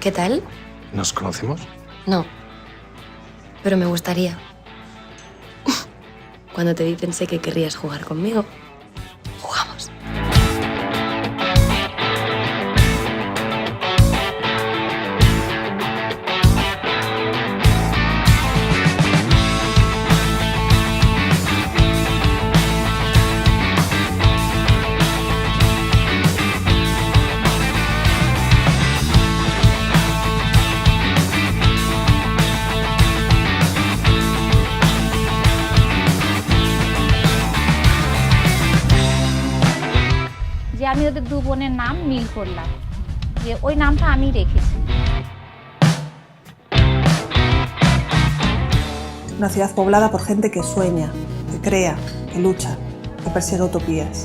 ¿Qué tal? ¿Nos conocemos? No. Pero me gustaría. Cuando te di pensé que querrías jugar conmigo. Jugamos. যে আমি ওদের দু বোনের নাম মিল করলাম, যে ওই নামটা আমি রেখেছি। Una ciudad poblada por gente que sueña, que crea, que lucha, que persigue utopías.